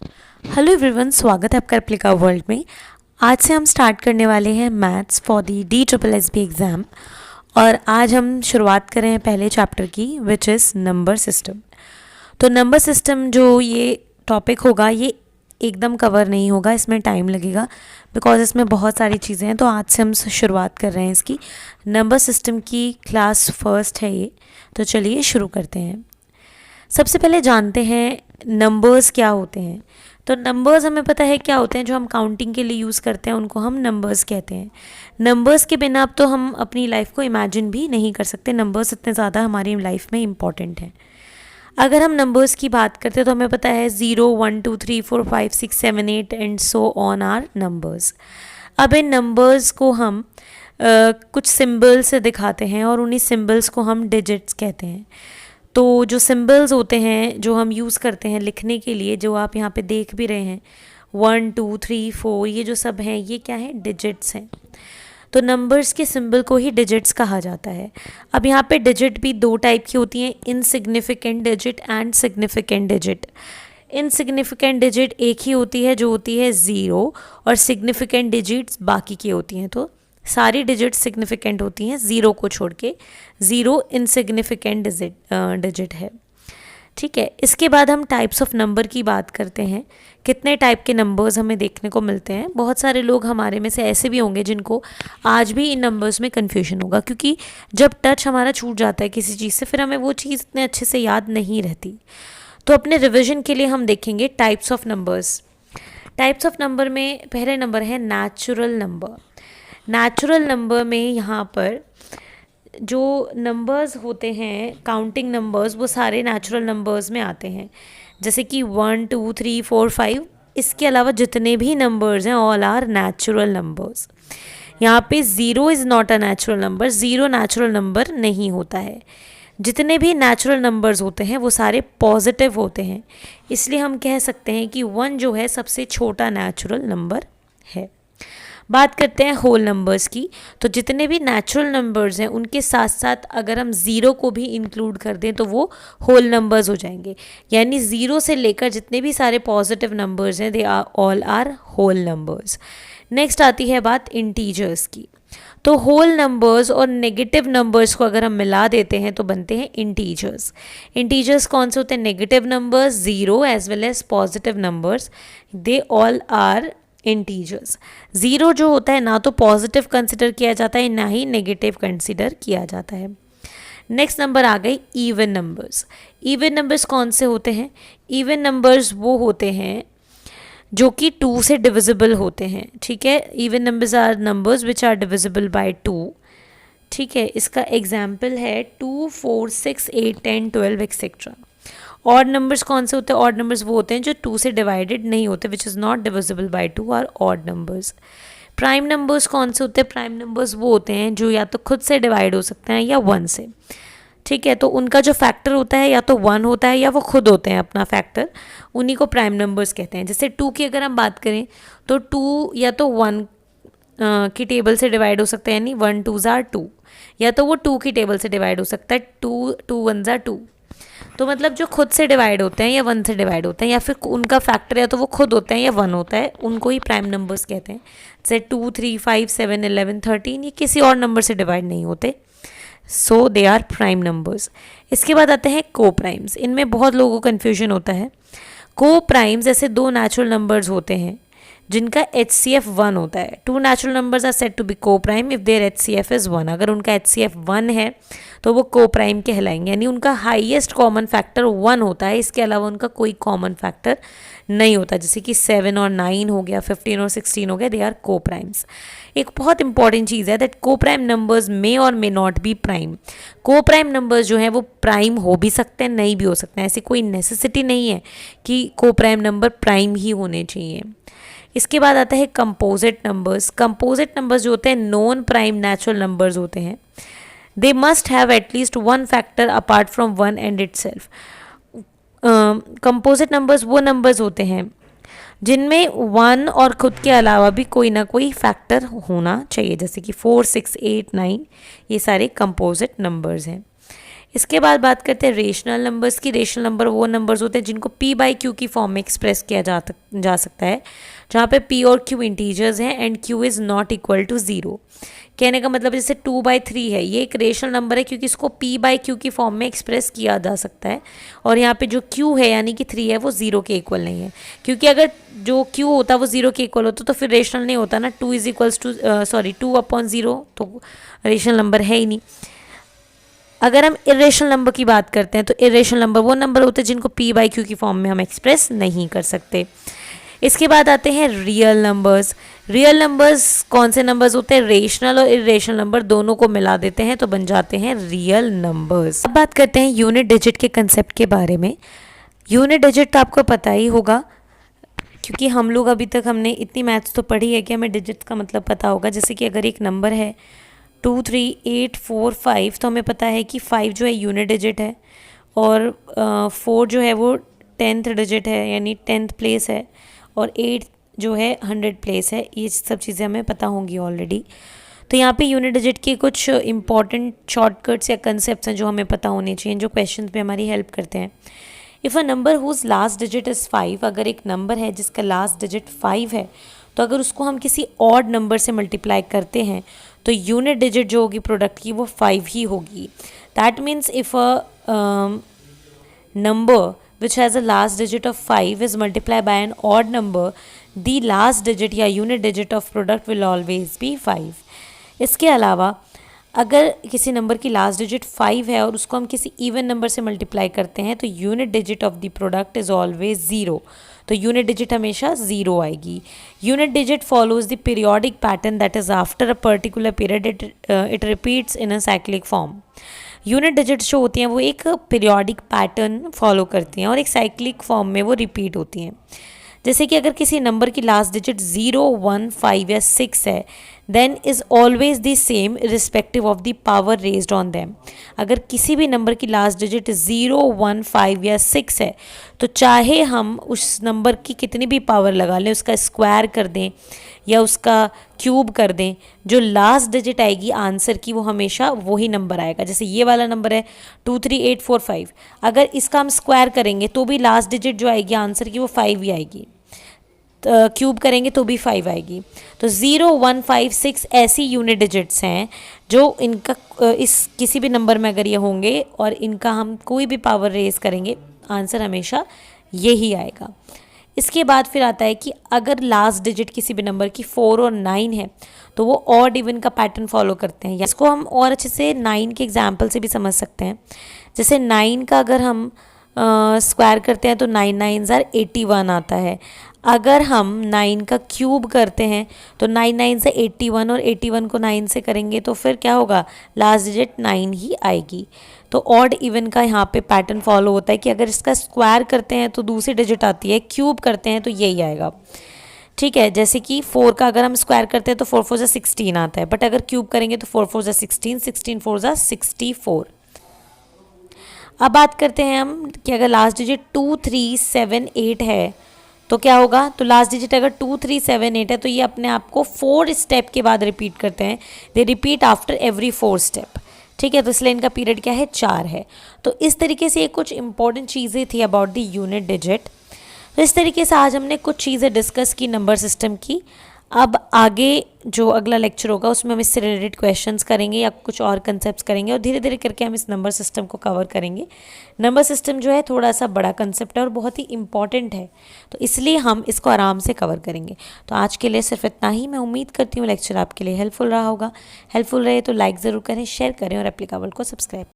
Hello everyone, स्वागत है आपका रेप्लिका वर्ल्ड में। आज से हम स्टार्ट करने वाले हैं maths for the DSSB exam. और आज हम शुरुआत कर रहे हैं पहले चैप्टर की, विच इज़ नंबर सिस्टम। तो नंबर सिस्टम जो ये टॉपिक होगा ये एकदम कवर नहीं होगा, इसमें टाइम लगेगा बिकॉज इसमें बहुत सारी चीज़ें हैं। तो आज से हम शुरुआत कर रहे हैं इसकी। नंबर सिस्टम की क्लास फर्स्ट है ये, तो चलिए शुरू करते हैं। सबसे पहले जानते हैं नंबर्स क्या होते हैं। तो नंबर्स हमें पता है क्या होते हैं, जो हम काउंटिंग के लिए यूज़ करते हैं उनको हम नंबर्स कहते हैं। नंबर्स के बिना अब तो हम अपनी लाइफ को इमेजिन भी नहीं कर सकते, नंबर्स इतने ज़्यादा हमारी लाइफ में इम्पॉर्टेंट हैं। अगर हम नंबर्स की बात करते हैं तो हमें पता है 0 1 2 3 4 5 6 7 8 and so on are numbers. अब इन नंबर्स को हम कुछ सिंबल से दिखाते हैं और उन्हीं सिंबल्स को हम डिजिट्स कहते हैं। तो जो सिंबल्स होते हैं जो हम यूज़ करते हैं लिखने के लिए, जो आप यहाँ पे देख भी रहे हैं 1 2 3 4, ये जो सब हैं ये क्या है, डिजिट्स हैं। तो नंबर्स के सिंबल को ही डिजिट्स कहा जाता है। अब यहाँ पे डिजिट भी दो टाइप की होती हैं, insignificant digit and significant digit. Insignificant digit एक ही होती है, जो होती है 0, और सिग्निफिकेंट डिजिट्स बाकी की होती हैं। तो सारी डिजिट सिग्निफिकेंट होती हैं 0 को छोड़ के। 0 इनसिग्निफिकेंट डिजिट है, ठीक है। इसके बाद हम टाइप्स ऑफ नंबर की बात करते हैं। कितने टाइप के नंबर्स हमें देखने को मिलते हैं। बहुत सारे लोग हमारे में से ऐसे भी होंगे जिनको आज भी इन नंबर्स में कन्फ्यूजन होगा, क्योंकि जब टच हमारा छूट जाता है किसी चीज़ से फिर हमें वो चीज़ इतने अच्छे से याद नहीं रहती। तो अपने रिविजन के लिए हम देखेंगे types of numbers. Types of number में पहले नंबर है नेचुरल नंबर। नेचुरल नंबर में यहाँ पर जो नंबर्स होते हैं, काउंटिंग नंबर्स, वो सारे नेचुरल नंबर्स में आते हैं। जैसे कि 1 2 3 4 5, इसके अलावा जितने भी नंबर्स हैं ऑल आर नेचुरल नंबर्स। यहाँ पे 0 is not a natural number, 0 natural number नहीं होता है। जितने भी नेचुरल नंबर्स होते हैं वो सारे पॉजिटिव होते हैं, इसलिए हम कह सकते हैं कि 1 जो है सबसे छोटा नेचुरल नंबर है। बात करते हैं होल नंबर्स की। तो जितने भी नेचुरल नंबर्स हैं उनके साथ साथ अगर हम 0 को भी इंक्लूड कर दें तो वो होल नंबर्स हो जाएंगे। यानी 0 से लेकर जितने भी सारे पॉजिटिव नंबर्स हैं they are all are whole numbers. Next आती है बात इंटीजर्स की। तो होल नंबर्स और नेगेटिव नंबर्स को अगर हम मिला देते हैं तो बनते हैं इंटीजर्स। इंटीजर्स कौन से होते हैं? Negative numbers, 0 as well as positive numbers, they all are integers. 0 जो होता है ना तो पॉजिटिव कंसिडर किया जाता है ना ही नेगेटिव कंसिडर किया जाता है। नेक्स्ट नंबर आ गई इवन नंबर्स। इवन नंबर्स कौन से होते हैं? इवन नंबर्स वो होते हैं जो कि 2 से डिविजिबल होते हैं, ठीक है। Even numbers are numbers which are divisible by 2, ठीक है। इसका एग्जाम्पल है 2 4 6 8 10 12 एक्सेट्रा। ऑड नंबर्स कौन से होते हैं? ऑड नंबर्स वो होते हैं जो 2 से डिवाइडेड नहीं होते, which is not divisible by 2 are odd numbers. Prime numbers कौन से होते हैं? प्राइम नंबर्स वो होते हैं जो या तो खुद से डिवाइड हो सकते हैं या 1 से, ठीक है। तो उनका जो फैक्टर होता है या तो 1 होता है या वो खुद होते हैं अपना फैक्टर, उन्हीं को प्राइम नंबर्स कहते हैं। जैसे 2 की अगर हम बात करें तो 2 या तो 1 की टेबल से डिवाइड हो सकता है, यानी 1 2 ज़ार 2, या तो वो 2 की टेबल से डिवाइड हो सकता है, 2 2 1 ज़ार 2। तो मतलब जो खुद से डिवाइड होते हैं या 1 से डिवाइड होते हैं या फिर उनका फैक्टर या तो वो खुद होते हैं या 1 होता है, उनको ही प्राइम नंबर्स कहते हैं। जैसे 2 3 5 7 11 13 ये किसी और नंबर से डिवाइड नहीं होते, सो दे आर प्राइम नंबर्स। इसके बाद आते हैं को प्राइम्स। इनमें बहुत लोगों को कन्फ्यूजन होता है। को प्राइम्स ऐसे दो नेचुरल नंबर्स होते हैं जिनका HCF 1 होता है। 2 natural numbers are said to be coprime if there HCF is 1। अगर उनका HCF 1 है तो वो को प्राइम कहलाएंगे, यानी उनका हाईएस्ट कॉमन फैक्टर 1 होता है, इसके अलावा उनका कोई कॉमन फैक्टर नहीं होता। जैसे कि 7 और 9 हो गया, 15 और 16 हो गया, दे आर को प्राइम्स। एक बहुत इंपॉर्टेंट चीज़ है दैट को प्राइम नंबर्स मे और मे नॉट बी प्राइम। को प्राइम नंबर्स जो हैं वो प्राइम हो भी सकते हैं, नहीं भी हो सकते हैं। ऐसी कोई नेसेसिटी नहीं है कि को प्राइम नंबर प्राइम ही होने चाहिए। इसके बाद आता है कंपोजिट नंबर्स। कंपोजिट नंबर्स जो होते हैं नॉन प्राइम नेचुरल नंबर्स होते हैं। They must have at least 1 factor apart from 1 and itself. Composite numbers वो नंबर्स होते हैं जिनमें 1 और खुद के अलावा भी कोई ना कोई फैक्टर होना चाहिए, जैसे कि 4 6 8 9 ये सारे कंपोजिट नंबर्स हैं। इसके बाद बात करते हैं रेशनल नंबर्स की। रेशनल नंबर वो नंबर्स होते हैं जिनको p बाई क्यू की फॉर्म में एक्सप्रेस किया जा सकता है, जहाँ पे p और q इंटीजर्स हैं and q is not equal to 0। कहने का मतलब जैसे 2/3 है, ये एक रेशनल नंबर है क्योंकि इसको p बाई क्यू की फॉर्म में एक्सप्रेस किया जा सकता है, और यहाँ पे जो q है यानी कि 3 है वो 0 के इक्वल नहीं है, क्योंकि अगर जो q होता वो 0 के इक्वल होता तो फिर रेशनल नहीं होता ना। 2 इज इक्वल्स टू 2/0 तो रेशनल नंबर है ही नहीं। अगर हम इरेशनल नंबर की बात करते हैं तो इरेशनल नंबर वो नंबर होते हैं जिनको p बाई क्यू की फॉर्म में हम एक्सप्रेस नहीं कर सकते। इसके बाद आते हैं रियल नंबर्स। रियल नंबर्स कौन से नंबर्स होते हैं? रेशनल और इरेशनल नंबर दोनों को मिला देते हैं तो बन जाते हैं रियल नंबर्स। अब बात करते हैं यूनिट डिजिट के कंसेप्ट के बारे में। यूनिट डिजिट तो आपको पता ही होगा, क्योंकि हम लोग अभी तक हमने इतनी मैथ्स तो पढ़ी है कि हमें डिजिट्स का मतलब पता होगा। जैसे कि अगर एक नंबर है 2 3 8 4 5 तो हमें पता है कि 5 जो है यूनिट डिजिट है, और 4 जो है वो 10th डिजिट है यानी 10th प्लेस है, और 8 जो है 100 प्लेस है। ये सब चीज़ें हमें पता होंगी ऑलरेडी। तो यहाँ पे यूनिट डिजिट के कुछ इंपॉर्टेंट शॉर्टकट्स या कंसेप्ट्स हैं जो हमें पता होने चाहिए, जो क्वेश्चंस में हमारी हेल्प करते हैं। If a number whose last digit is 5, अगर एक नंबर है जिसका लास्ट डिजिट 5 है तो अगर उसको हम किसी ऑड नंबर से मल्टीप्लाई करते हैं तो यूनिट डिजिट जो होगी प्रोडक्ट की वो 5 ही होगी। That means if a number which has a last digit of 5 is multiplied by an odd number, the last digit या unit digit of product will always be 5। इसके अलावा अगर किसी नंबर की लास्ट डिजिट 5 है और उसको हम किसी इवन नंबर से मल्टीप्लाई करते हैं तो unit digit of the product is always 0, तो यूनिट डिजिट हमेशा 0 आएगी। Unit digit follows the periodic pattern that is after a particular period it repeats in a cyclic form. Unit digits जो होती हैं वो एक पीरियोडिक पैटर्न फॉलो करती हैं और एक साइक्लिक फॉर्म में वो रिपीट होती हैं। जैसे कि अगर किसी नंबर की लास्ट डिजिट 0 1 5 या 6 है, then is always the same respective of the power raised on them. अगर किसी भी नंबर की लास्ट डिजिट 0 1 5 या 6 है तो चाहे हम उस नंबर की कितनी भी पावर लगा लें, उसका स्क्वायर कर दें या उसका क्यूब कर दें, जो लास्ट डिजिट आएगी आंसर की वो हमेशा वही नंबर आएगा। जैसे ये वाला नंबर है 2 3 8 4 5, अगर इसका हम स्क्वायर करेंगे तो भी लास्ट डिजिट जो आएगी आंसर की वो 5 ही आएगी, क्यूब करेंगे तो भी 5 आएगी। तो 0 1 5 6 ऐसी यूनिट डिजिट्स हैं जो इनका इस किसी भी नंबर में अगर ये होंगे और इनका हम कोई भी पावर रेज करेंगे आंसर हमेशा यही आएगा। इसके बाद फिर आता है कि अगर लास्ट डिजिट किसी भी नंबर की 4 और 9 है तो वो ऑड इवन का पैटर्न फॉलो करते हैं। इसको हम और अच्छे से 9 के एग्जाम्पल से भी समझ सकते हैं। जैसे 9 का अगर हम स्क्वायर करते हैं तो 9 9 ज़ार 81 आता है। अगर हम 9 का क्यूब करते हैं तो 9 9 से 81 और 81 को 9 से करेंगे तो फिर क्या होगा, लास्ट डिजिट 9 ही आएगी। तो ऑड इवन का यहाँ पे पैटर्न फॉलो होता है कि अगर इसका स्क्वायर करते हैं तो दूसरी डिजिट आती है, क्यूब करते हैं तो यही आएगा। ठीक है, जैसे कि 4 का अगर हम स्क्वायर करते हैं तो 4 4 ज़ा 16 आता है, बट अगर क्यूब करेंगे तो 4 4 ज़ा 16, 16 4 ज़ा 64। अब बात करते हैं हम कि अगर लास्ट डिजिट 2 3 7 8 है तो क्या होगा, तो लास्ट डिजिट अगर 2 3 7 8 है तो ये अपने आप को 4 स्टेप के बाद रिपीट करते हैं। दे रिपीट आफ्टर एवरी 4 स्टेप। ठीक है, तो इसलिए इनका पीरियड क्या है, 4 है। तो इस तरीके से ये कुछ इंपॉर्टेंट चीज़ें थी अबाउट द यूनिट डिजिट। तो इस तरीके से आज हमने कुछ चीज़ें डिस्कस की नंबर सिस्टम की। अब आगे जो अगला लेक्चर होगा उसमें हम इससे रिलेटेड क्वेश्चंस करेंगे या कुछ और कंसेप्ट्स करेंगे और धीरे धीरे करके हम इस नंबर सिस्टम को कवर करेंगे। नंबर सिस्टम जो है थोड़ा सा बड़ा कंसेप्ट है और बहुत ही इंपॉर्टेंट है, तो इसलिए हम इसको आराम से कवर करेंगे। तो आज के लिए सिर्फ इतना ही। मैं उम्मीद करती हूँ लेक्चर आपके लिए हेल्पफुल रहा होगा। हेल्पफुल रहे तो लाइक ज़रूर करें, शेयर करें और एप्लीकेबल को सब्सक्राइब